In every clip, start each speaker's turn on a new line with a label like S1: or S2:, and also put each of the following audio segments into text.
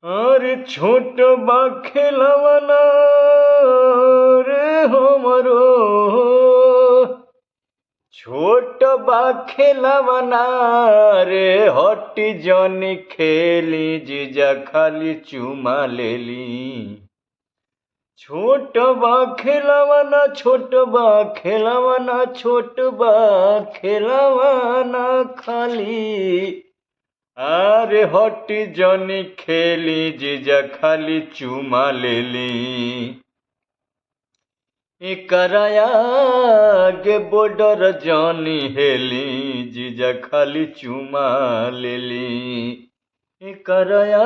S1: अरे छोट बा खेलवना रे हमरो, छोट बा खेलवना रे हटी जनी खेली जीजा खाली चुमा लेली। छोट बा खेलवना छोट बा खेलवना छोट बा खेलवना खाली, अरे हटी जनी खेली जीजा खाली चुमा लेली। एकराया आगे बॉर्डर जनी हेली जीजा खाली चुमा लेली। एकराया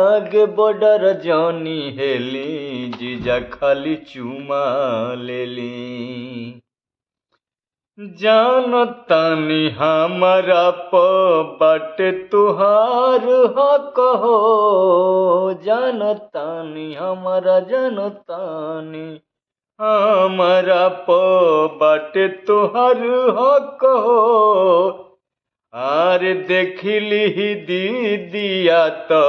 S1: आगे बॉर्डर जनी हेली जीजा खाली चुमा लेली। जानतानी हमारा बाटे तुहार हक हो, जानतानी हमारा जानतानी हमारा बाटे तुहार हक हो। आरे देखिली ही दीदिया तो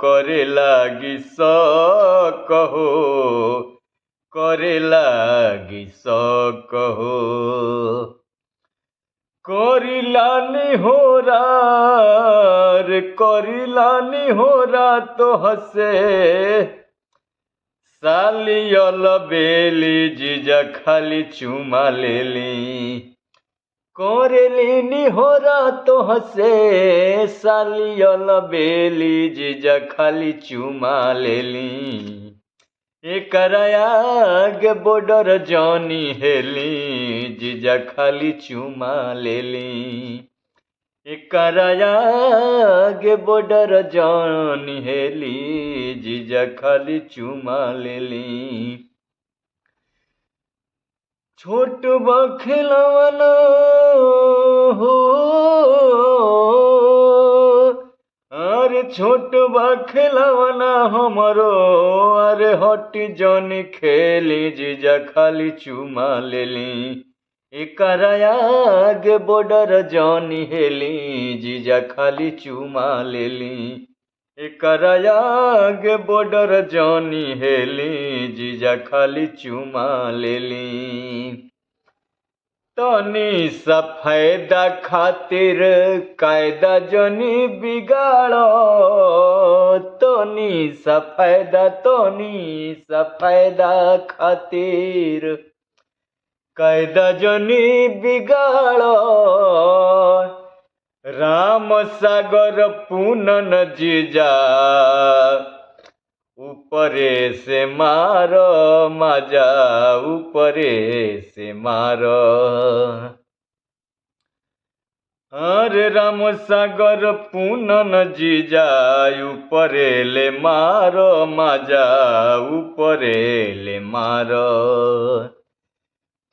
S1: करे लागी शक हो, करे लागी शक हो। करिलानी होरा रे करिलानी होरा तो हसे सालियल बेली जीजा खाली चुमा लेली। करेलिनी होरा तो हसे सालियल बेली जीजा खाली चुमा लेली। एकराया आगे बॉर्डर जनी हेली जीजा खाली चुमा लेली। एकराया आगे बॉर्डर जनी हेली जीजा खाली चुमा लेली। छोट बा खेलवना हो, अरे छोट बा खेलवना हमरो, अरे हटी जनी खेली जीजा खाली चुमा लेली। एकराया आगे बॉर्डर जनी हेली जीजा खाली चुमा लेली। एकराया आगे बॉर्डर जनी हेली जीजा खाली चुमा लेली। तनी सा फायदा खातिर कायदा जनी बिगाड़ो, तनी सा फायदा खातिर कायदा जनी बिगाड़ो। राम सागर पूनन जीजा ऊपरे से मारो मजा, ऊपरे से मारो। अरे राम सागर पूनन जीजा ऊपरे ले मारो मजा, ऊपरे ले मारो।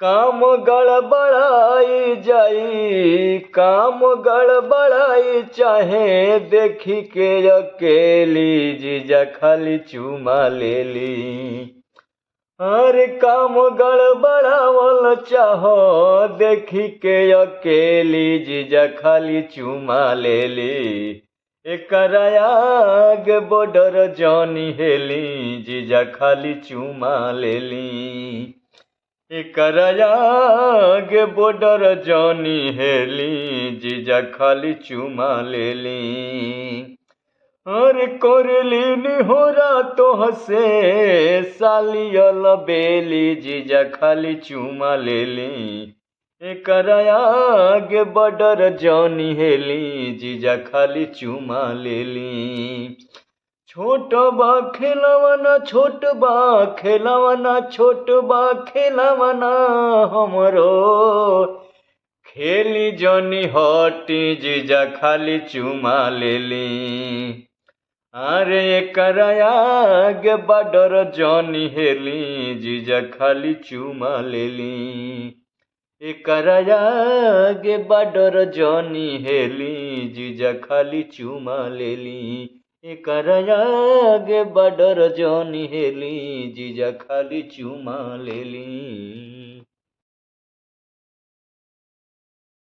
S1: काम गड़बड़ाई जाई, काम गड़बड़ाई चाहे देखी के अकेली जीजा खाली चुमा लेली। अरे काम गड़बड़ावल चाहो देखी के अकेली जीजा खाली चुमा लेली। एकराया आगे बॉर्डर जनी हेली जीजा खाली चुमा लेली। एकराया आगे बॉर्डर जनी हेली जीजा खाली चुमा लेली। अरे करेलिनी होरा तो हसे सालियल बेली जीजा खाली चुमा लेली। एकराया आगे बॉर्डर जनी हेली जीजा खाली चुमा लेली। छोट बा खेलवना छोट बा खेलवना छोट बा खेलवना हमरो, खेली जनी हटी जीजा खाली चुमा लेली। अरे एकराया आगे बॉर्डर जनी हेली जीजा खाली चुमा लेली। एकराया आगे बॉर्डर जनी हेली जीजा खाली चुमा लेली। एकराया आगे बॉर्डर जनी हेली जीजा खाली चुमा लेली।